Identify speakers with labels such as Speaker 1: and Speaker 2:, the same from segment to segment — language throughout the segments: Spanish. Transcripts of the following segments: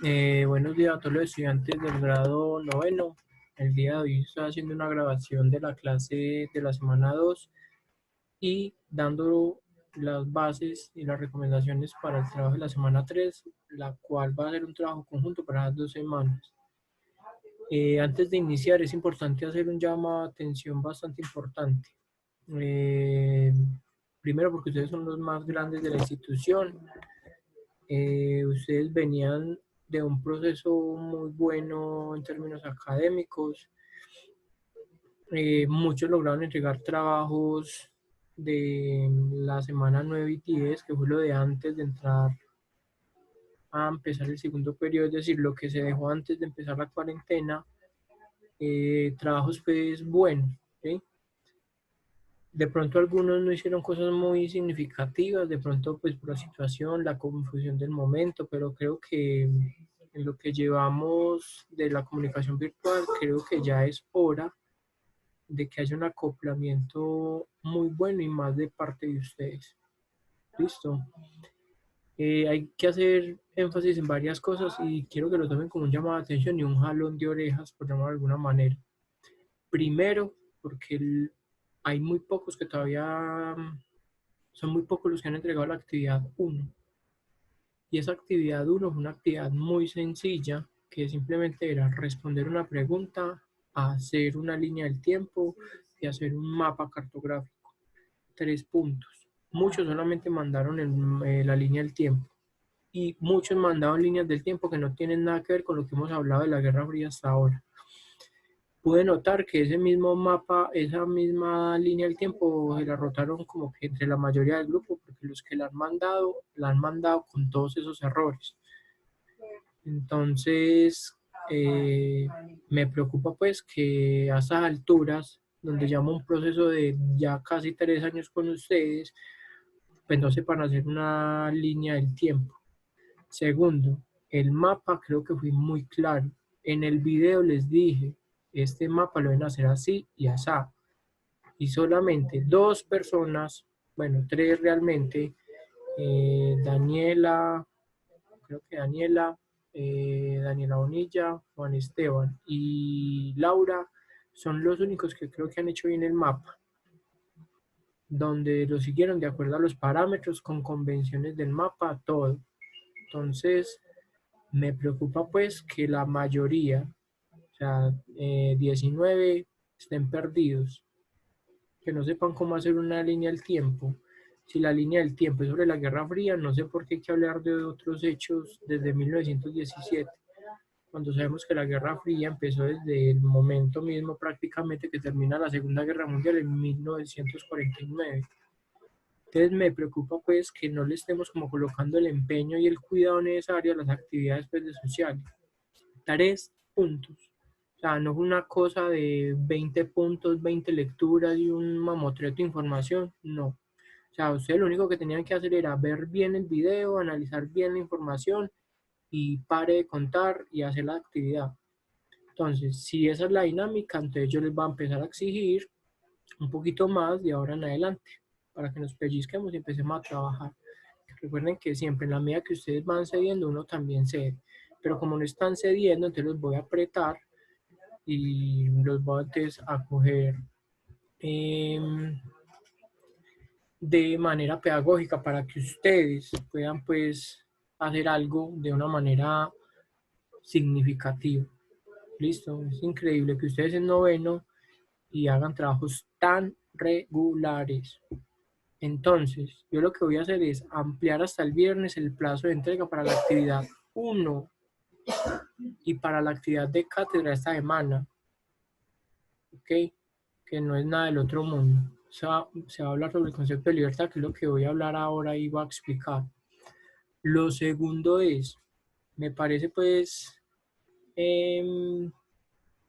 Speaker 1: Buenos días a todos los estudiantes del grado noveno. El día de hoy estoy haciendo una grabación de la clase de la semana 2 y dando las bases y las recomendaciones para el trabajo de la semana 3, la cual va a ser un trabajo conjunto para las 2 semanas. Antes de iniciar es importante hacer un llamado de atención bastante importante. Eh, Primero porque ustedes son los más grandes de la institución. Ustedes venían de un proceso muy bueno en términos académicos. Muchos lograron entregar trabajos de la semana 9 y 10, que fue lo de antes de entrar a empezar el segundo periodo, es decir, lo que se dejó antes de empezar la cuarentena. Trabajos pues buenos, ¿sí? De pronto algunos no hicieron cosas muy significativas, de pronto pues por la situación, la confusión del momento, pero creo que en lo que llevamos de la comunicación virtual, creo que ya es hora de que haya un acoplamiento muy bueno y más de parte de ustedes. Listo. Hay que hacer énfasis en varias cosas y quiero que lo tomen como un llamado de atención y un jalón de orejas, por llamarlo de alguna manera. Primero, porque hay muy pocos que todavía son muy pocos los que han entregado la actividad 1. Y esa actividad 1 es una actividad muy sencilla que simplemente era responder una pregunta, hacer una línea del tiempo y hacer un mapa cartográfico. 3 puntos. Muchos solamente mandaron la línea del tiempo y muchos mandaron líneas del tiempo que no tienen nada que ver con lo que hemos hablado de la Guerra Fría hasta ahora. Pude notar que ese mismo mapa, esa misma línea del tiempo, se la rotaron como que entre la mayoría del grupo, porque los que la han mandado con todos esos errores. Entonces, eh, me preocupa pues que a esas alturas, donde llamo un proceso de ya casi 3 años con ustedes, pues no sepan hacer una línea del tiempo. Segundo, el mapa creo que fui muy claro. En el video les dije, este mapa lo deben hacer así y así. Y solamente 2 personas, bueno, 3 realmente, Daniela, creo que Daniela Bonilla, Juan Esteban y Laura, son los únicos que creo que han hecho bien el mapa, donde lo siguieron de acuerdo a los parámetros, con convenciones del mapa, todo. Entonces, me preocupa pues que la mayoría, o sea, 19 estén perdidos, que no sepan cómo hacer una línea del tiempo. Si la línea del tiempo es sobre la Guerra Fría, no sé por qué hay que hablar de otros hechos desde 1917, cuando sabemos que la Guerra Fría empezó desde el momento mismo prácticamente que termina la Segunda Guerra Mundial en 1949. Entonces me preocupa pues que no le estemos como colocando el empeño y el cuidado necesario a las actividades pues, de sociales. 3 puntos. O sea, no es una cosa de 20 puntos, 20 lecturas y un mamotreto de información, no. O sea, ustedes lo único que tenían que hacer era ver bien el video, analizar bien la información y pare de contar y hacer la actividad. Entonces, si esa es la dinámica, entonces yo les voy a empezar a exigir un poquito más de ahora en adelante para que nos pellizquemos y empecemos a trabajar. Recuerden que siempre en la medida que ustedes van cediendo, uno también cede. Pero como no están cediendo, entonces los voy a apretar y los voy entonces a coger eh, de manera pedagógica para que ustedes puedan pues hacer algo de una manera significativa. Listo, es increíble que ustedes en noveno y hagan trabajos tan regulares. Entonces, yo lo que voy a hacer es ampliar hasta el viernes el plazo de entrega para la actividad 1 y para la actividad de cátedra esta semana, ¿ok? Que no es nada del otro mundo. Se va a hablar sobre el concepto de libertad, que es lo que voy a hablar ahora y voy a explicar. Lo segundo es, me parece pues eh,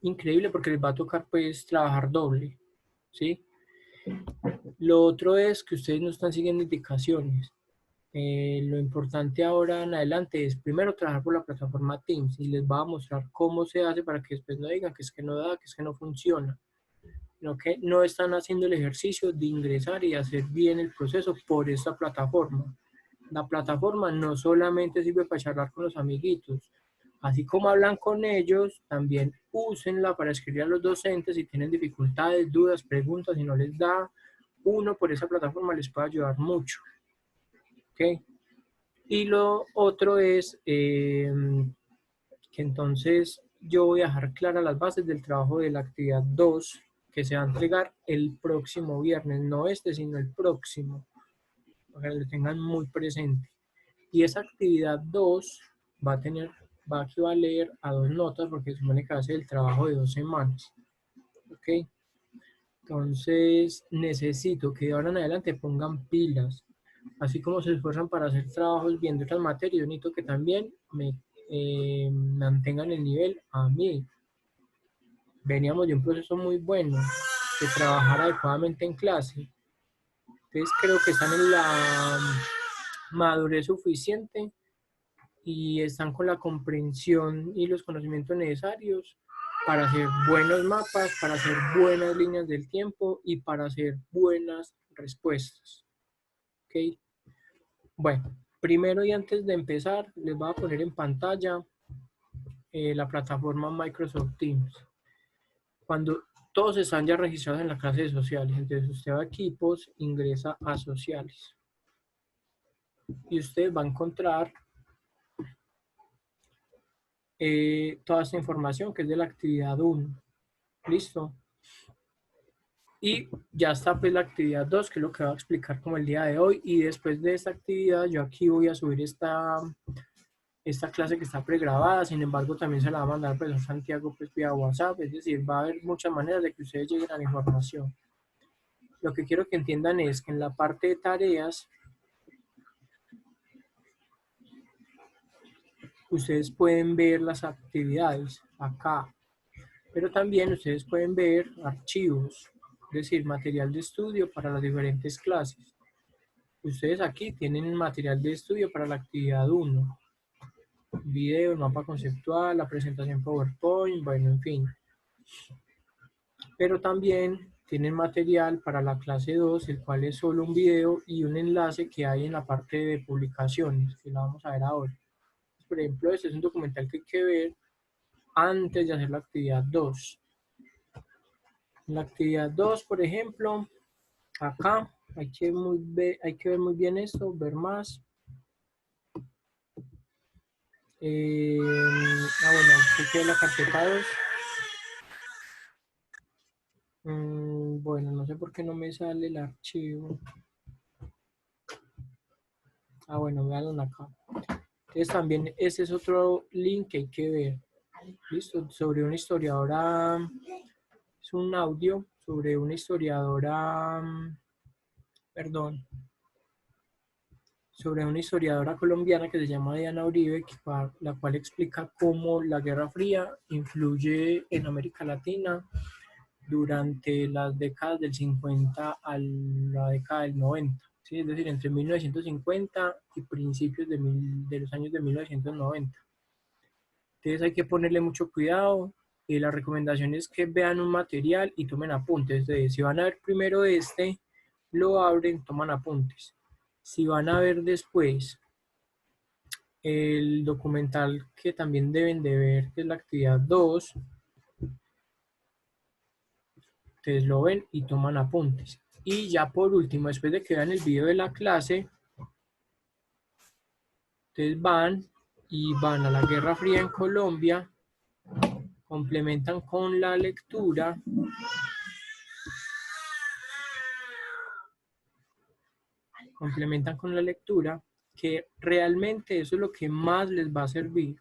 Speaker 1: increíble porque les va a tocar pues trabajar doble, ¿sí? Lo otro es que ustedes no están siguiendo indicaciones. Lo importante ahora en adelante es primero trabajar por la plataforma Teams y les va a mostrar cómo se hace para que después no digan que es que no da, que es que no funciona, sino que no están haciendo el ejercicio de ingresar y hacer bien el proceso por esta plataforma. La plataforma no solamente sirve para charlar con los amiguitos, Así como hablan con ellos, también úsenla para escribir a los docentes si tienen dificultades, dudas, preguntas, si no les da uno por esa plataforma les puede ayudar mucho. ¿Ok? Y lo otro es que entonces yo voy a dejar claras las bases del trabajo de la actividad 2 que se va a entregar el próximo viernes, no este, sino el próximo, para que lo tengan muy presente. Y esa actividad 2 va a tener, va a equivaler a 2 notas porque se supone que va a ser el trabajo de 2 semanas. ¿Ok? Entonces necesito que de ahora en adelante pongan pilas. Así como se esfuerzan para hacer trabajos viendo otras materias, yo necesito que también me mantengan el nivel a mí. Veníamos de un proceso muy bueno de trabajar adecuadamente en clase. Entonces creo que están en la madurez suficiente y están con la comprensión y los conocimientos necesarios para hacer buenos mapas, para hacer buenas líneas del tiempo y para hacer buenas respuestas. ¿Ok? Bueno, primero y antes de empezar, les voy a poner en pantalla la plataforma Microsoft Teams. Cuando todos están ya registrados en la clase de sociales, entonces usted va a equipos, ingresa a sociales y usted va a encontrar toda esta información que es de la actividad 1. ¿Listo? Y ya está pues la actividad 2, que es lo que voy a explicar como el día de hoy. Y después de esta actividad, yo aquí voy a subir esta clase que está pregrabada. Sin embargo, también se la va a mandar al profesor Santiago pues vía WhatsApp. Es decir, va a haber muchas maneras de que ustedes lleguen a la información. Lo que quiero que entiendan es que en la parte de tareas, ustedes pueden ver las actividades acá. Pero también ustedes pueden ver archivos, es decir, material de estudio para las diferentes clases. Ustedes aquí tienen material de estudio para la actividad 1, video, mapa conceptual, la presentación PowerPoint, bueno, en fin. Pero también tienen material para la clase 2, el cual es solo un video y un enlace que hay en la parte de publicaciones, que la vamos a ver ahora. Por ejemplo, este es un documental que hay que ver antes de hacer la actividad 2. En la actividad 2, por ejemplo, acá hay que ver muy bien esto, ver más. Bueno, aquí queda la carpeta 2. Bueno, no sé por qué no me sale el archivo. Bueno, véanlo acá. Entonces también ese es otro link que hay que ver. Listo, sobre una historiadora, es un audio sobre una historiadora, perdón, sobre una historiadora colombiana que se llama Diana Uribe, la cual explica cómo la Guerra Fría influye en América Latina durante las décadas del 50 a la década del 90, ¿sí? Es decir, entre 1950 y principios de los años de 1990. Entonces hay que ponerle mucho cuidado. La recomendación es que vean un material y tomen apuntes. Entonces, si van a ver primero lo abren, toman apuntes. Si van a ver después el documental que también deben de ver, que es la actividad 2, ustedes lo ven y toman apuntes. Y ya por último, después de que vean el video de la clase, ustedes van a la Guerra Fría en Colombia, complementan con la lectura, que realmente eso es lo que más les va a servir.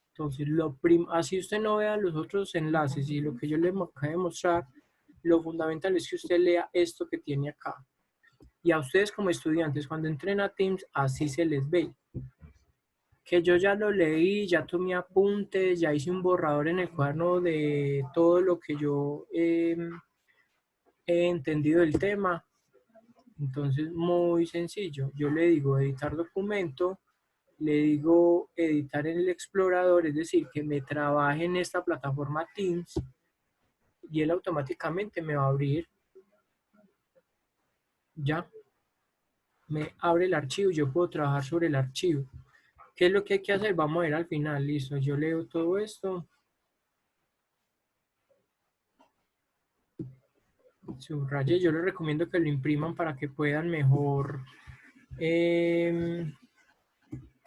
Speaker 1: Entonces, así usted no vea los otros enlaces y lo que yo les acabo de mostrar, lo fundamental es que usted lea esto que tiene acá. Y a ustedes como estudiantes, cuando entren a Teams, así se les ve. Que yo ya lo leí, ya tomé apuntes, ya hice un borrador en el cuaderno de todo lo que yo he entendido del tema. Entonces, muy sencillo. Yo le digo editar documento, le digo editar en el explorador, es decir, que me trabaje en esta plataforma Teams y él automáticamente me va a abrir. Ya, me abre el archivo, yo puedo trabajar sobre el archivo. ¿Qué es lo que hay que hacer? Vamos a ver al final, listo. Yo leo todo esto. Subraye, yo les recomiendo que lo impriman para que puedan mejor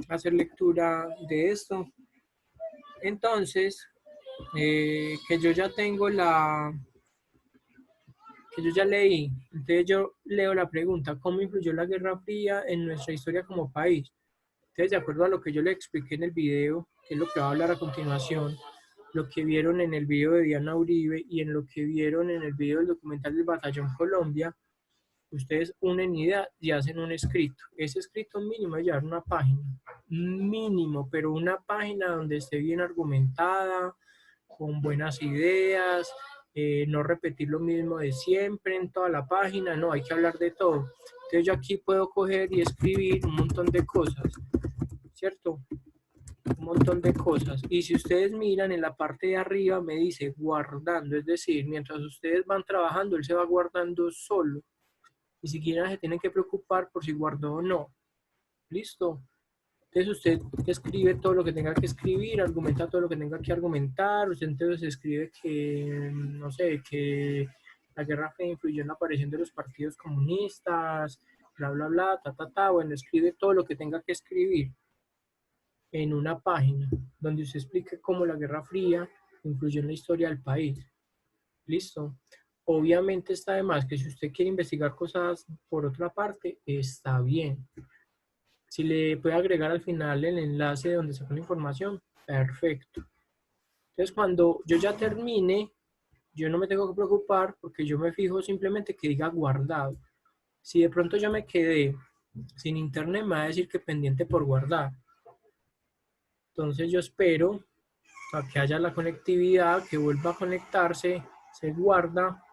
Speaker 1: hacer lectura de esto. Entonces, que yo ya tengo que yo ya leí. Entonces yo leo la pregunta, ¿cómo influyó la Guerra Fría en nuestra historia como país? Entonces, de acuerdo a lo que yo le expliqué en el video, que es lo que va a hablar a continuación, lo que vieron en el video de Diana Uribe y en lo que vieron en el video del documental del Batallón Colombia, ustedes unen ideas y hacen un escrito. Ese escrito mínimo es llevar una página, mínimo, pero una página donde esté bien argumentada, con buenas ideas, no repetir lo mismo de siempre en toda la página, no, hay que hablar de todo. Entonces yo aquí puedo coger y escribir un montón de cosas, ¿cierto? Un montón de cosas. Y si ustedes miran en la parte de arriba me dice guardando, es decir, mientras ustedes van trabajando, él se va guardando solo. Ni siquiera se tienen que preocupar por si guardó o no. ¿Listo? Entonces usted escribe todo lo que tenga que escribir, argumenta todo lo que tenga que argumentar, usted entonces escribe que, no sé, que la Guerra Fría influyó en la aparición de los partidos comunistas, bla, bla, bla, ta, ta, ta, bueno, escribe todo lo que tenga que escribir en una página donde usted explique cómo la Guerra Fría influyó en la historia del país. ¿Listo? Obviamente está de más que si usted quiere investigar cosas por otra parte, está bien. Si le puede agregar al final el enlace donde sacó la información, perfecto. Entonces, cuando yo ya termine, yo no me tengo que preocupar porque yo me fijo simplemente que diga guardado. Si de pronto yo me quedé sin internet, me va a decir que pendiente por guardar. Entonces, yo espero a que haya la conectividad, que vuelva a conectarse, se guarda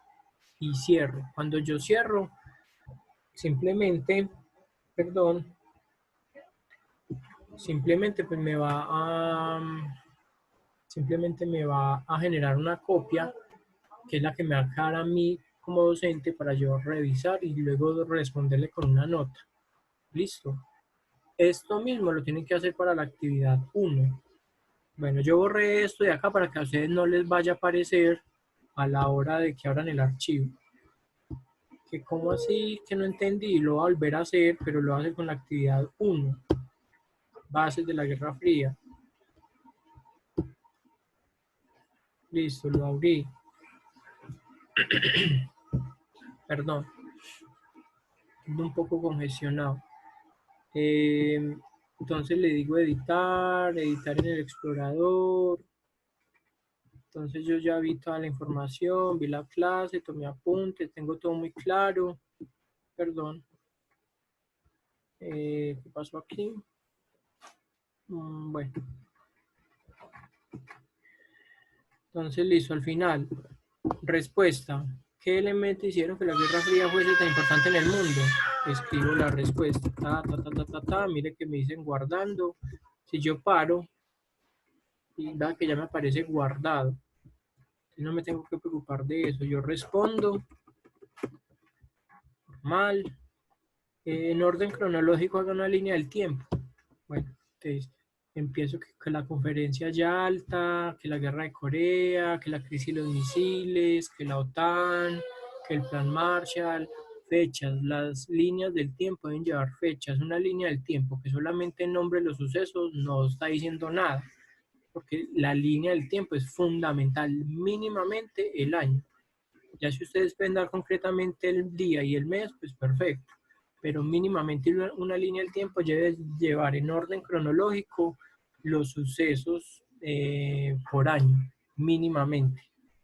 Speaker 1: y cierro. Cuando yo cierro, simplemente, perdón, simplemente pues simplemente me va a generar una copia que es la que me va a quedar a mí como docente para yo revisar y luego responderle con una nota. Listo. Esto mismo lo tienen que hacer para la actividad 1. Bueno, yo borré esto de acá para que a ustedes no les vaya a aparecer a la hora de que abran el archivo. Que como así, que no entendí, lo voy a volver a hacer, pero lo voy a hacer con la actividad 1. Bases de la Guerra Fría. Listo, lo abrí. Perdón, ando un poco congestionado. Entonces le digo editar, editar en el explorador. Entonces yo ya vi toda la información, vi la clase, tomé apuntes, tengo todo muy claro. Perdón. ¿Qué pasó aquí? Bueno. Entonces listo, al final. Respuesta. ¿Qué elementos hicieron que la Guerra Fría fuese tan importante en el mundo? Escribo la respuesta. Ta, ta, ta, ta, ta, ta. Mire que me dicen guardando. Si yo paro, y da que ya me aparece guardado. No me tengo que preocupar de eso. Yo respondo mal. En orden cronológico haga una línea del tiempo. Bueno, entonces empiezo que la conferencia Yalta, que la guerra de Corea, que la crisis de los misiles, que la OTAN, que el plan Marshall, fechas. Las líneas del tiempo deben llevar fechas. Una línea del tiempo que solamente nombre los sucesos no está diciendo nada, porque la línea del tiempo es fundamental, mínimamente el año. Ya si ustedes pueden dar concretamente el día y el mes, pues perfecto. Pero mínimamente una línea del tiempo debe llevar en orden cronológico los sucesos por año, mínimamente.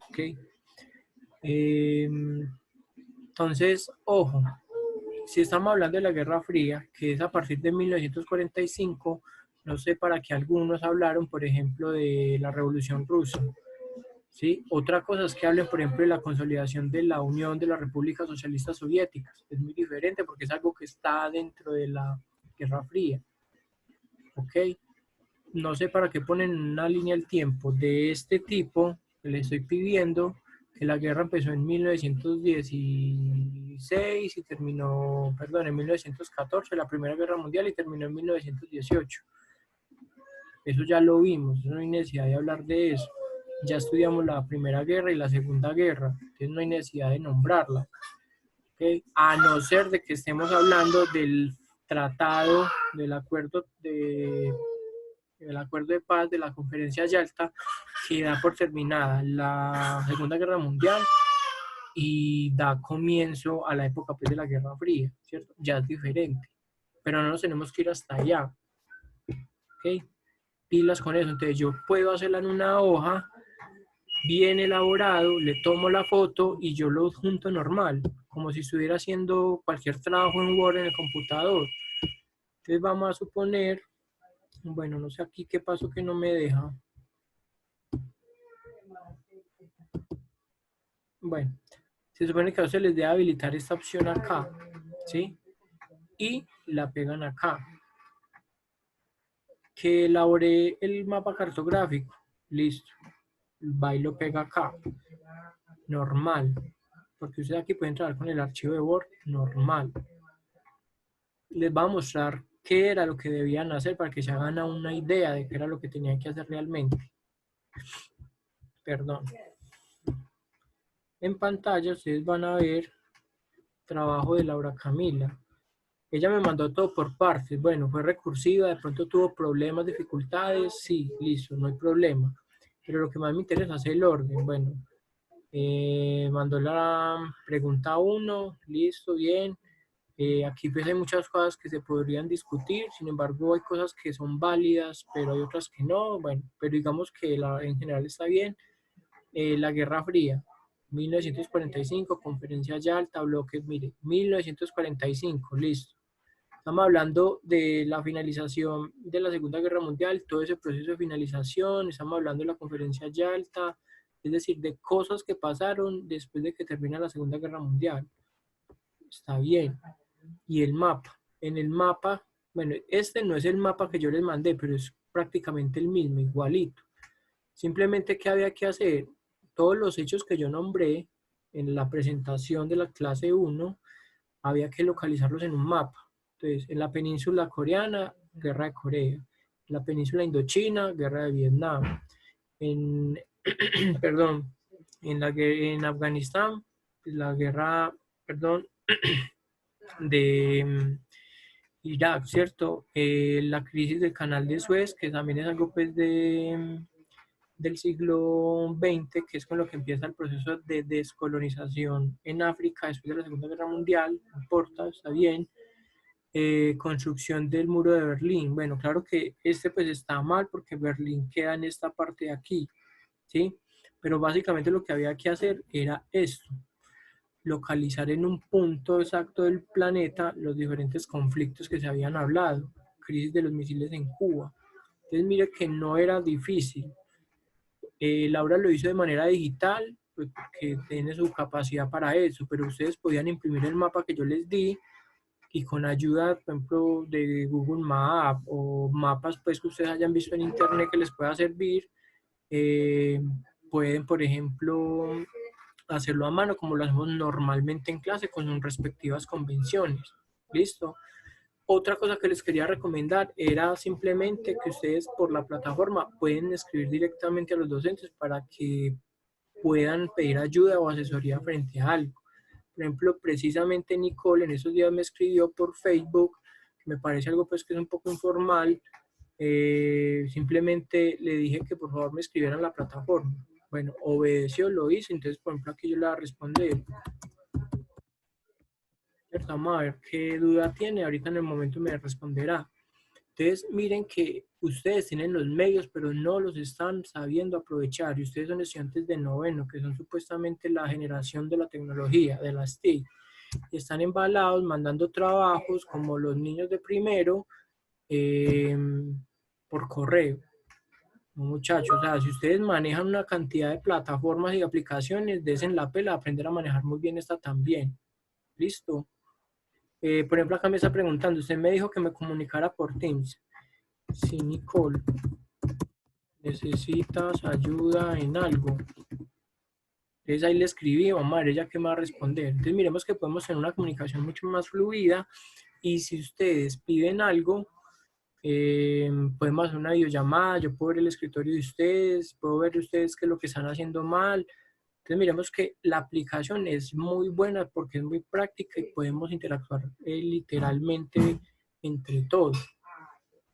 Speaker 1: ¿Okay? Entonces, ojo, si estamos hablando de la Guerra Fría, que es a partir de 1945, no sé para qué algunos hablaron, por ejemplo, de la Revolución Rusa. ¿Sí? Otra cosa es que hablen, por ejemplo, de la consolidación de la Unión de las Repúblicas Socialistas Soviéticas. Es muy diferente porque es algo que está dentro de la Guerra Fría. ¿Ok? No sé para qué ponen una línea del tiempo de este tipo que les estoy pidiendo, que la guerra empezó en 1916 y terminó, perdón, en 1914, la Primera Guerra Mundial, y terminó en 1918. Eso ya lo vimos, eso no hay necesidad de hablar de eso. Ya estudiamos la Primera Guerra y la Segunda Guerra, entonces no hay necesidad de nombrarla. ¿Okay? A no ser de que estemos hablando del tratado, del acuerdo de paz de la Conferencia de Yalta, que da por terminada la Segunda Guerra Mundial y da comienzo a la época pues, de la Guerra Fría, ¿cierto? Ya es diferente, pero no nos tenemos que ir hasta allá, ¿ok? Pilas con eso, entonces yo puedo hacerla en una hoja bien elaborado, le tomo la foto y yo lo junto normal, como si estuviera haciendo cualquier trabajo en Word en el computador. Entonces vamos a suponer, bueno, no sé aquí qué pasó que no me deja. Bueno, se supone que a ustedes les debe habilitar esta opción acá, ¿sí? Y la pegan acá. Que elaboré el mapa cartográfico, listo. Va y lo pega acá, normal. Porque ustedes aquí pueden trabajar con el archivo de Word, normal. Les va a mostrar qué era lo que debían hacer para que se hagan una idea de qué era lo que tenían que hacer realmente. Perdón. En pantalla ustedes van a ver trabajo de Laura Camila. Ella me mandó todo por partes. Bueno, fue recursiva, de pronto tuvo problemas, dificultades. Sí, listo, no hay problema. Pero lo que más me interesa es el orden. Bueno, mandó la pregunta 1, listo, bien. Aquí pues hay muchas cosas que se podrían discutir, sin embargo hay cosas que son válidas, pero hay otras que no. Bueno, pero digamos que en general está bien. La Guerra Fría, 1945, Conferencia Yalta, bloques, mire, 1945, listo. Estamos hablando de la finalización de la Segunda Guerra Mundial, todo ese proceso de finalización, estamos hablando de la Conferencia Yalta, es decir, de cosas que pasaron después de que termina la Segunda Guerra Mundial. Está bien. Y el mapa. En el mapa, bueno, este no es el mapa que yo les mandé, pero es prácticamente el mismo, igualito. Simplemente, ¿qué había que hacer? Todos los hechos que yo nombré en la presentación de la clase 1, había que localizarlos en un mapa. Entonces, en la península coreana, guerra de Corea. En la península indochina, guerra de Vietnam. En, perdón, en Afganistán, la guerra, perdón, de Irak, ¿cierto? La crisis del canal de Suez, que también es algo pues del siglo XX, que es con lo que empieza el proceso de descolonización en África después de la Segunda Guerra Mundial, no importa, está bien. Construcción del muro de Berlín. Bueno, claro que este pues está mal porque Berlín queda en esta parte de aquí, ¿sí? Pero básicamente lo que había que hacer era esto, localizar en un punto exacto del planeta los diferentes conflictos que se habían hablado, crisis de los misiles en Cuba. Entonces mire que no era difícil. Laura lo hizo de manera digital, pues porque tiene su capacidad para eso, pero ustedes podían imprimir el mapa que yo les di y con ayuda, por ejemplo, de Google Maps o mapas pues, que ustedes hayan visto en internet que les pueda servir, eh, pueden, por ejemplo, hacerlo a mano como lo hacemos normalmente en clase con sus respectivas convenciones. ¿Listo? Otra cosa que les quería recomendar era simplemente que ustedes por la plataforma pueden escribir directamente a los docentes para que puedan pedir ayuda o asesoría frente a algo. Por ejemplo, precisamente Nicole en esos días me escribió por Facebook, que me parece algo pues que es un poco informal. Simplemente le dije que por favor me escribieran a la plataforma. Bueno, obedeció, lo hizo, entonces por ejemplo aquí yo le voy a responder. Vamos a ver qué duda tiene, ahorita en el momento me responderá. Entonces, miren que ustedes tienen los medios, pero no los están sabiendo aprovechar. Y ustedes son estudiantes de noveno, que son supuestamente la generación de la tecnología, de las TIC. Y están embalados mandando trabajos como los niños de primero eh, por correo. No, muchachos, o sea, si ustedes manejan una cantidad de plataformas y aplicaciones, desen la pela, aprender a manejar muy bien esta también. ¿Listo? Por ejemplo, acá me está preguntando, usted me dijo que me comunicara por Teams. Sí, Nicole, necesitas ayuda en algo. Entonces ahí le escribí, vamos a ver ella qué me va a responder. Entonces miremos que podemos tener una comunicación mucho más fluida y si ustedes piden algo, Podemos hacer una videollamada, yo puedo ver el escritorio de ustedes, puedo ver de ustedes qué es lo que están haciendo mal. Entonces miremos que la aplicación es muy buena porque es muy práctica y podemos interactuar literalmente entre todos.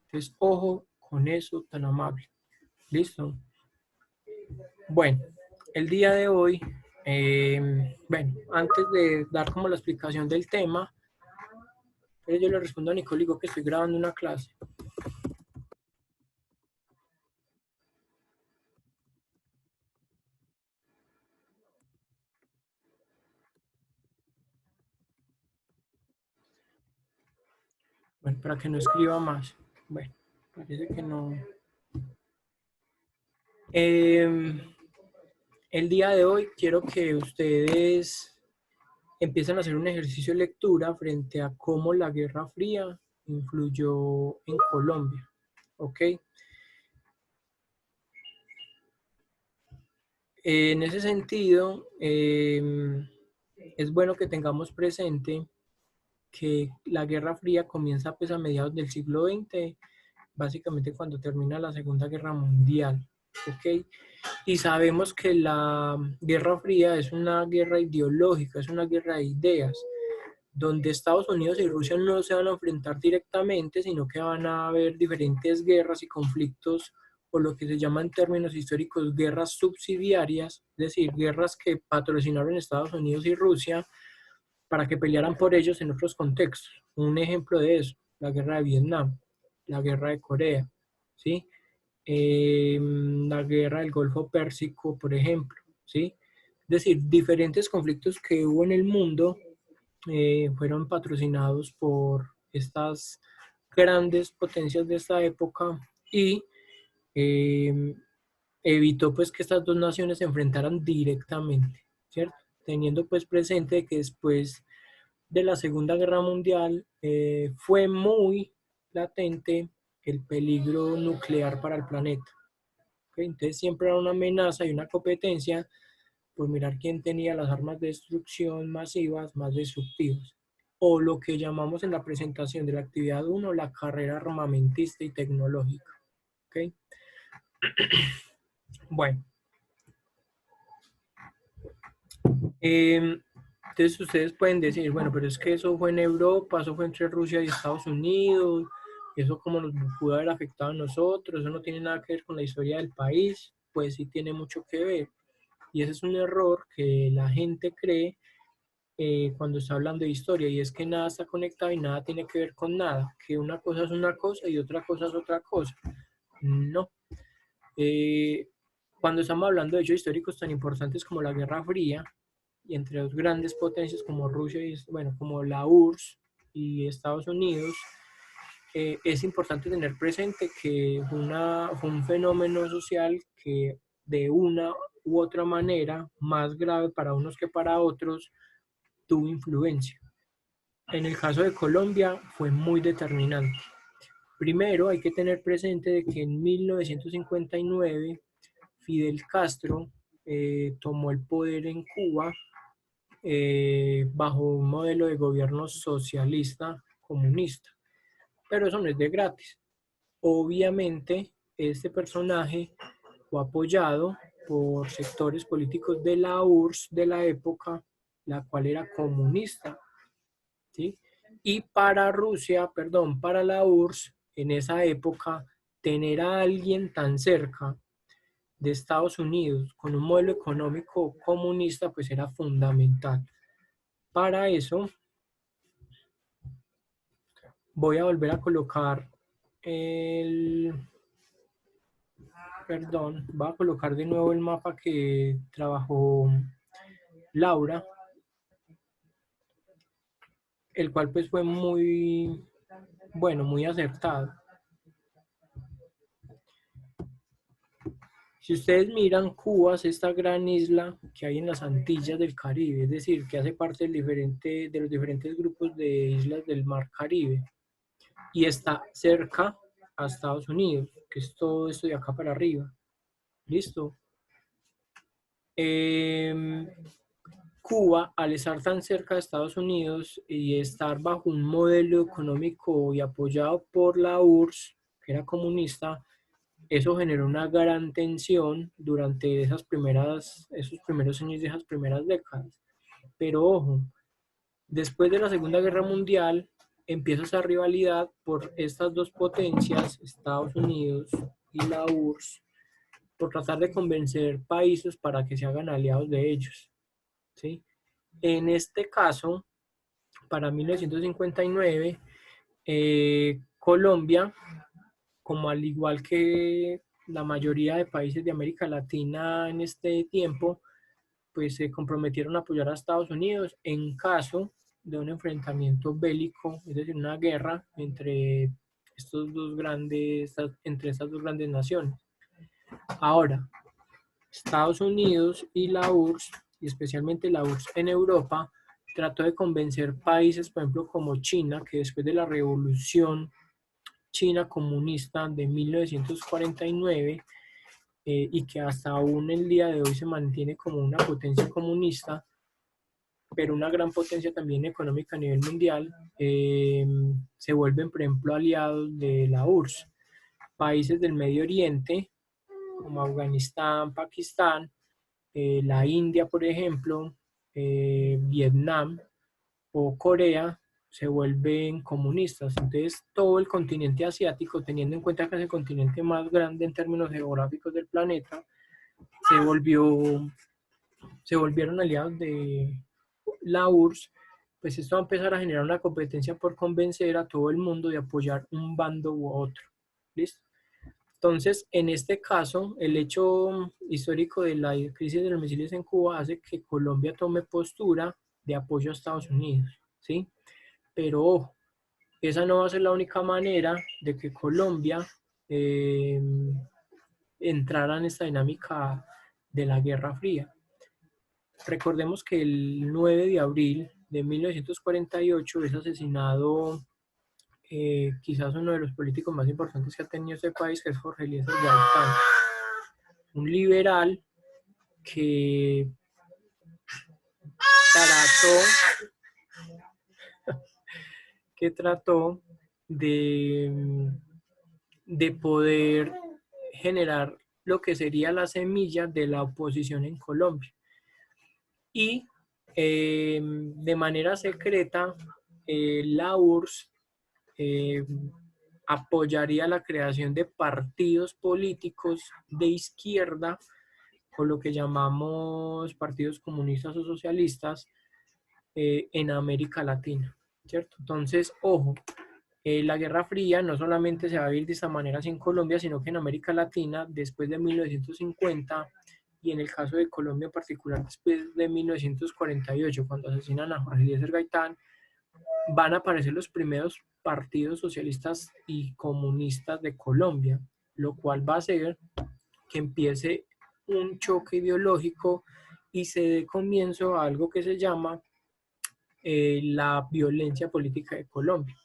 Speaker 1: Entonces, ojo con eso tan amable. ¿Listo? Bueno, el día de hoy, bueno, antes de dar como la explicación del tema, yo le respondo a Nicole y digo que estoy grabando una clase. Bueno, para que no escriba más. Bueno, parece que no. Eh, el día de hoy quiero que ustedes empiecen a hacer un ejercicio de lectura frente a cómo la Guerra Fría influyó en Colombia. ¿Ok? En ese sentido, es bueno que tengamos presente que la Guerra Fría comienza pues a mediados del siglo XX, básicamente cuando termina la Segunda Guerra Mundial. ¿Ok? Y sabemos que la Guerra Fría es una guerra ideológica, es una guerra de ideas, donde Estados Unidos y Rusia no se van a enfrentar directamente, sino que van a haber diferentes guerras y conflictos, o lo que se llama en términos históricos guerras subsidiarias, es decir, guerras que patrocinaron Estados Unidos y Rusia para que pelearan por ellos en otros contextos. Un ejemplo de eso, la guerra de Vietnam, la guerra de Corea, ¿sí? La guerra del Golfo Pérsico, por ejemplo, ¿sí? Es decir, diferentes conflictos que hubo en el mundo fueron patrocinados por estas grandes potencias de esta época y eh, evitó pues que estas dos naciones se enfrentaran directamente, ¿cierto? Teniendo pues presente que después de la Segunda Guerra Mundial fue muy latente el peligro nuclear para el planeta. ¿Okay? Entonces siempre era una amenaza y una competencia por mirar quién tenía las armas de destrucción masivas más destructivas, o lo que llamamos en la presentación de la actividad 1 la carrera armamentista y tecnológica. ¿Okay? Bueno, entonces ustedes pueden decir, bueno, pero es que eso fue en Europa, eso fue entre Rusia y Estados Unidos, eso cómo nos pudo haber afectado a nosotros, eso no tiene nada que ver con la historia del país, pues sí tiene mucho que ver. Y ese es un error que la gente cree cuando está hablando de historia, y es que nada está conectado y nada tiene que ver con nada, que una cosa es una cosa y otra cosa es otra cosa. No. Eh, Cuando estamos hablando de hechos históricos tan importantes como la Guerra Fría, y entre dos grandes potencias como Rusia y, bueno, como la URSS y Estados Unidos, es importante tener presente que fue un fenómeno social que de una u otra manera, más grave para unos que para otros, tuvo influencia. En el caso de Colombia fue muy determinante. Primero hay que tener presente de que en 1959 Fidel Castro tomó el poder en Cuba bajo un modelo de gobierno socialista comunista. Pero eso no es de gratis. Obviamente, este personaje fue apoyado por sectores políticos de la URSS de la época, la cual era comunista, ¿sí? Y para Rusia, perdón, para la URSS, en esa época, tener a alguien tan cerca de Estados Unidos con un modelo económico comunista, pues era fundamental. Para eso, voy a volver a colocar el, perdón, voy a colocar de nuevo el mapa que trabajó Laura, el cual pues fue muy, bueno, muy acertado. Si ustedes miran, Cuba es esta gran isla que hay en las Antillas del Caribe, es decir, que hace parte de los diferentes grupos de islas del Mar Caribe y está cerca a Estados Unidos, que es todo esto de acá para arriba. ¿Listo? Eh, Cuba, al estar tan cerca de Estados Unidos y estar bajo un modelo económico y apoyado por la URSS, que era comunista, eso generó una gran tensión durante esos primeros años de esas primeras décadas. Pero ojo, después de la Segunda Guerra Mundial empieza esa rivalidad por estas dos potencias, Estados Unidos y la URSS, por tratar de convencer países para que se hagan aliados de ellos, ¿sí? En este caso, para 1959, Colombia, como al igual que la mayoría de países de América Latina en este tiempo, pues se comprometieron a apoyar a Estados Unidos en caso de un enfrentamiento bélico, es decir, una guerra entre entre estas dos grandes naciones. Ahora, Estados Unidos y la URSS, y especialmente la URSS en Europa, trató de convencer países, por ejemplo, como China, que después de la revolución China comunista de 1949, y que hasta aún el día de hoy se mantiene como una potencia comunista, pero una gran potencia también económica a nivel mundial, se vuelven, por ejemplo, aliados de la URSS. Países del Medio Oriente, como Afganistán, Pakistán, la India, por ejemplo, Vietnam o Corea, se vuelven comunistas. Entonces, todo el continente asiático, teniendo en cuenta que es el continente más grande en términos geográficos del planeta, se volvieron aliados de la URSS. Pues esto va a empezar a generar una competencia por convencer a todo el mundo de apoyar un bando u otro. ¿Listo? Entonces, en este caso, el hecho histórico de la crisis de los misiles en Cuba hace que Colombia tome postura de apoyo a Estados Unidos, ¿sí? Pero ojo, esa no va a ser la única manera de que Colombia eh, entrara en esta dinámica de la Guerra Fría. Recordemos que el 9 de abril de 1948 es asesinado quizás uno de los políticos más importantes que ha tenido este país, que es Jorge Eliezer Gaitán, un liberal que trató, de, de poder generar lo que sería la semilla de la oposición en Colombia. Y de manera secreta, la URSS apoyaría la creación de partidos políticos de izquierda, con lo que llamamos partidos comunistas o socialistas, en América Latina, ¿cierto? Entonces, ojo, la Guerra Fría no solamente se va a vivir de esta manera así en Colombia, sino que en América Latina, después de 1950, y en el caso de Colombia en particular, después de 1948, cuando asesinan a Jorge Eliezer Gaitán, van a aparecer los primeros partidos socialistas y comunistas de Colombia, lo cual va a hacer que empiece un choque ideológico y se dé comienzo a algo que se llama la violencia política de Colombia.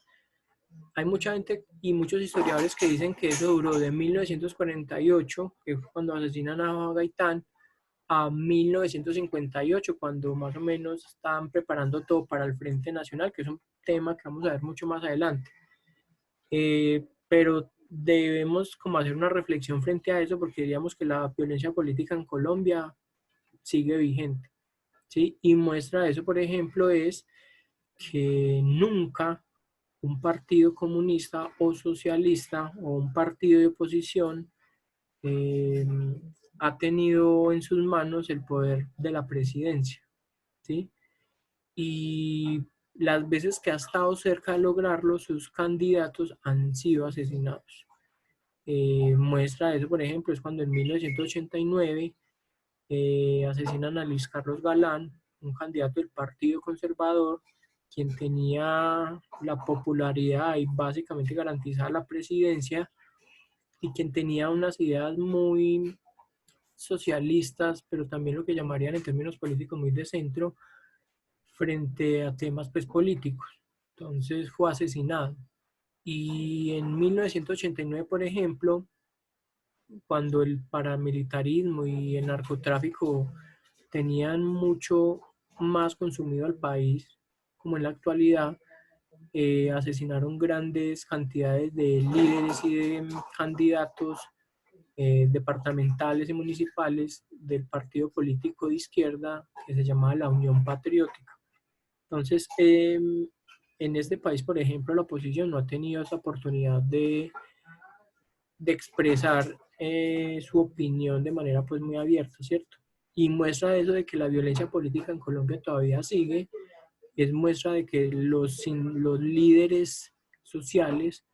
Speaker 1: Hay mucha gente y muchos historiadores que dicen que eso duró de 1948, que fue cuando asesinan a Gaitán, a 1958, cuando más o menos estaban preparando todo para el Frente Nacional, que es un tema que vamos a ver mucho más adelante. Pero debemos como hacer una reflexión frente a eso, porque diríamos que la violencia política en Colombia sigue vigente, ¿sí? Y muestra de eso, por ejemplo, es que nunca un partido comunista o socialista o un partido de oposición eh, ha tenido en sus manos el poder de la presidencia, ¿sí? Y las veces que ha estado cerca de lograrlo, sus candidatos han sido asesinados. Muestra de eso, por ejemplo, es cuando en 1989 asesinan a Luis Carlos Galán, un candidato del Partido Conservador, quien tenía la popularidad y básicamente garantizaba la presidencia, y quien tenía unas ideas muy socialistas, pero también lo que llamarían en términos políticos muy de centro, frente a temas pues, políticos. Entonces fue asesinado. Y en 1989, por ejemplo, cuando el paramilitarismo y el narcotráfico tenían mucho más consumido al país, como en la actualidad, asesinaron grandes cantidades de líderes y de candidatos departamentales y municipales del partido político de izquierda que se llamaba la Unión Patriótica. Entonces, en este país, por ejemplo, la oposición no ha tenido esa oportunidad de expresar su opinión de manera pues muy abierta, ¿cierto? Y muestra eso de que la violencia política en Colombia todavía sigue, es muestra de que los líderes sociales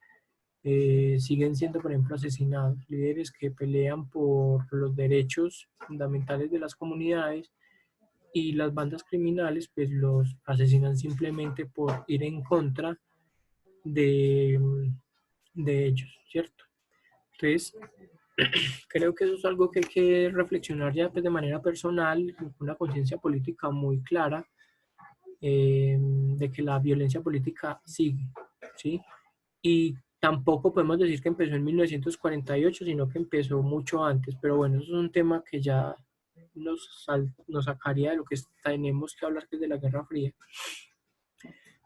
Speaker 1: siguen siendo, por ejemplo, asesinados, líderes que pelean por los derechos fundamentales de las comunidades, y las bandas criminales pues los asesinan simplemente por ir en contra de, de ellos, ¿cierto? Entonces, creo que eso es algo que hay que reflexionar ya pues, de manera personal, con una conciencia política muy clara, de que la violencia política sigue, ¿sí? Y tampoco podemos decir que empezó en 1948, sino que empezó mucho antes, pero bueno, eso es un tema que ya nos sacaría de lo que tenemos que hablar, que es de la Guerra Fría.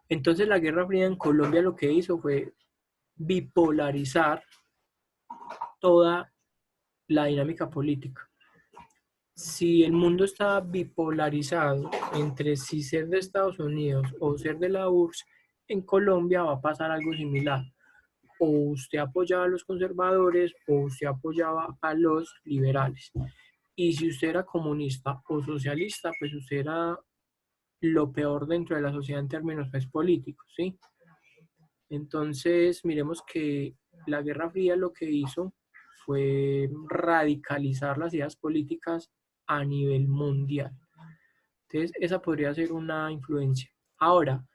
Speaker 1: Entonces la Guerra Fría en Colombia lo que hizo fue bipolarizar toda la dinámica política. Si el mundo está bipolarizado entre si ser de Estados Unidos o ser de la URSS, en Colombia va a pasar algo similar. O usted apoyaba a los conservadores o usted apoyaba a los liberales. Y si usted era comunista o socialista, pues usted era lo peor dentro de la sociedad en términos pues, políticos, ¿sí? Entonces, miremos que la Guerra Fría lo que hizo fue radicalizar las ideas políticas a nivel mundial. Entonces, esa podría ser una influencia. Ahora,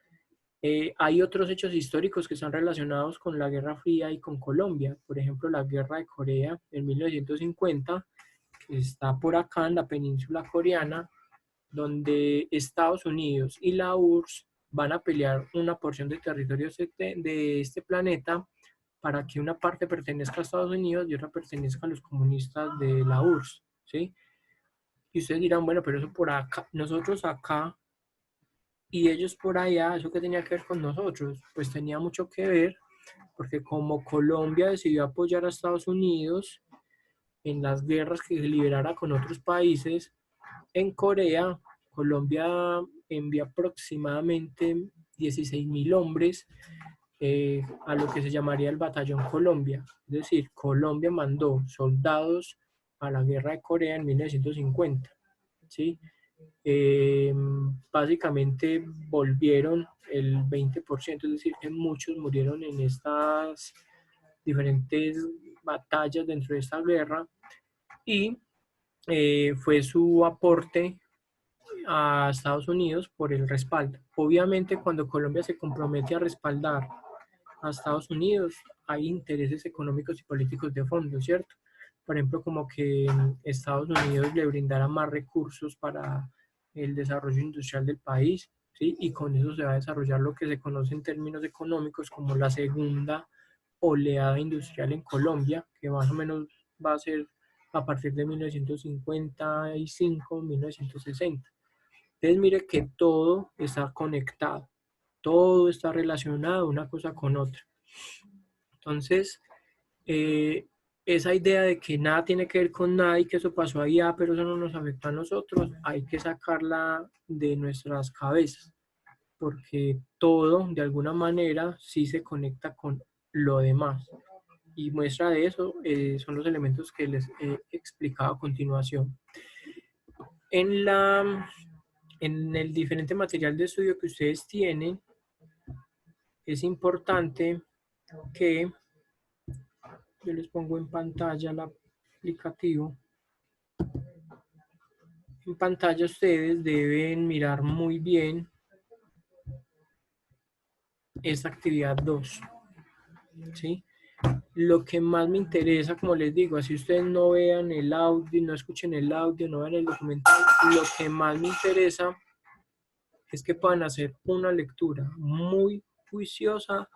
Speaker 1: hay otros hechos históricos que están relacionados con la Guerra Fría y con Colombia. Por ejemplo, la Guerra de Corea en 1950, que está por acá en la península coreana, donde Estados Unidos y la URSS van a pelear una porción de territorio de este planeta para que una parte pertenezca a Estados Unidos y otra pertenezca a los comunistas de la URSS, ¿sí? Y ustedes dirán, bueno, pero eso por acá, nosotros acá y ellos por allá, ¿eso qué tenía que ver con nosotros? Pues tenía mucho que ver, porque como Colombia decidió apoyar a Estados Unidos en las guerras que liberara con otros países, en Corea, Colombia envía aproximadamente 16.000 hombres a lo que se llamaría el Batallón Colombia. Es decir, Colombia mandó soldados a la guerra de Corea en 1950, ¿sí? Básicamente volvieron el 20%, es decir, que muchos murieron en estas diferentes batallas dentro de esta guerra, y fue su aporte a Estados Unidos por el respaldo. Obviamente, cuando Colombia se compromete a respaldar a Estados Unidos, hay intereses económicos y políticos de fondo, ¿cierto? Por ejemplo, como que Estados Unidos le brindara más recursos para el desarrollo industrial del país, ¿sí? Y con eso se va a desarrollar lo que se conoce en términos económicos como la segunda oleada industrial en Colombia, que más o menos va a ser a partir de 1955, 1960. Entonces mire que todo está conectado, todo está relacionado una cosa con otra. Entonces, eh, esa idea de que nada tiene que ver con nada y que eso pasó allá, pero eso no nos afecta a nosotros, hay que sacarla de nuestras cabezas, porque todo, de alguna manera, sí se conecta con lo demás. Y muestra de eso son los elementos que les he explicado a continuación. En en el diferente material de estudio que ustedes tienen, es importante que yo les pongo en pantalla el aplicativo. En pantalla ustedes deben mirar muy bien esta actividad 2, ¿sí? Lo que más me interesa, como les digo, así ustedes no vean el audio, no escuchen el audio, no vean el documental, lo que más me interesa es que puedan hacer una lectura muy juiciosa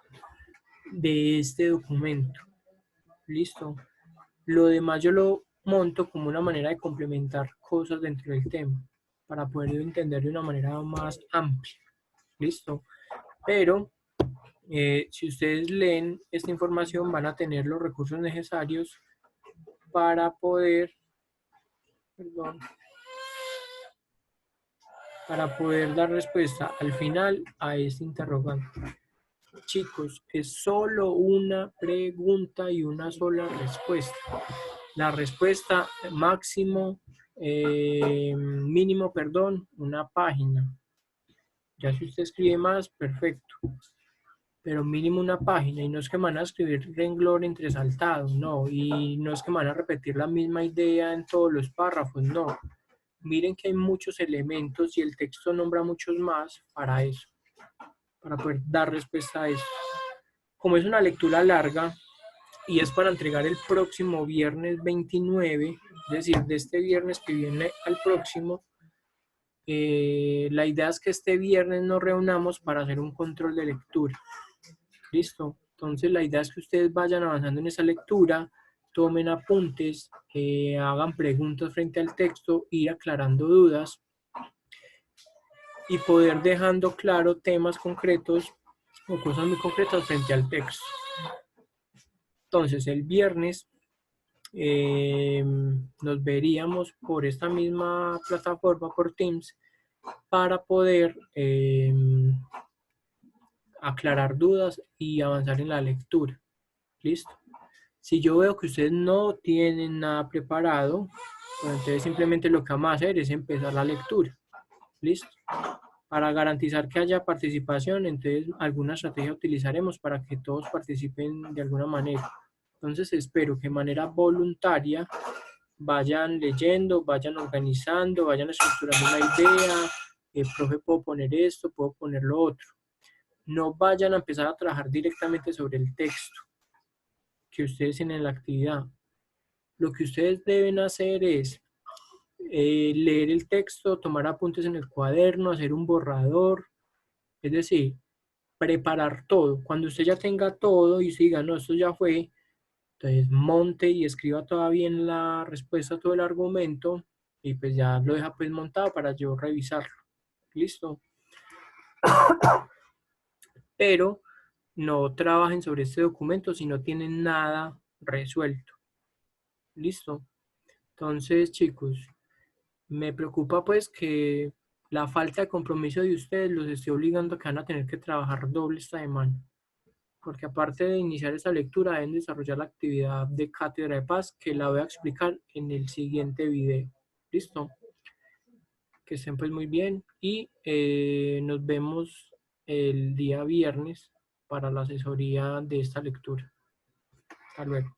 Speaker 1: de este documento. Listo. Lo demás yo lo monto como una manera de complementar cosas dentro del tema para poder entender de una manera más amplia. Listo. Pero Si ustedes leen esta información van a tener los recursos necesarios para poder, perdón, para poder dar respuesta al final a este interrogante. Chicos, es solo una pregunta y una sola respuesta. La respuesta máximo, mínimo, perdón, una página. Ya si usted escribe más, perfecto. Pero mínimo una página. Y no es que van a escribir renglón entresaltado, no. Y no es que van a repetir la misma idea en todos los párrafos, no. Miren que hay muchos elementos y el texto nombra muchos más para eso, para poder dar respuesta a eso. Como es una lectura larga y es para entregar el próximo viernes 29, es decir, de este viernes que viene al próximo, la idea es que este viernes nos reunamos para hacer un control de lectura. ¿Listo? Entonces la idea es que ustedes vayan avanzando en esa lectura, tomen apuntes, hagan preguntas frente al texto, ir aclarando dudas y poder dejando claro temas concretos o cosas muy concretas frente al texto. Entonces el viernes nos veríamos por esta misma plataforma, por Teams, para poder aclarar dudas y avanzar en la lectura. ¿Listo? Si yo veo que ustedes no tienen nada preparado, pues entonces simplemente lo que vamos a hacer es empezar la lectura. ¿Listo? Para garantizar que haya participación, entonces alguna estrategia utilizaremos para que todos participen de alguna manera. Entonces espero que de manera voluntaria vayan leyendo, vayan organizando, vayan estructurando una idea, profe, puedo poner esto, puedo poner lo otro. No vayan a empezar a trabajar directamente sobre el texto que ustedes tienen en la actividad. Lo que ustedes deben hacer es leer el texto, tomar apuntes en el cuaderno, hacer un borrador, es decir, preparar todo. Cuando usted ya tenga todo y se diga, no, esto ya fue, entonces monte y escriba todavía en la respuesta todo el argumento y pues ya lo deja pues montado para yo revisarlo. Listo. Pero no trabajen sobre este documento si no tienen nada resuelto. Listo. Entonces, chicos, me preocupa pues que la falta de compromiso de ustedes los esté obligando a que van a tener que trabajar doble esta semana. Porque aparte de iniciar esa lectura, deben desarrollar la actividad de cátedra de paz que la voy a explicar en el siguiente video. ¿Listo? Que estén pues muy bien y nos vemos el día viernes para la asesoría de esta lectura. Hasta luego.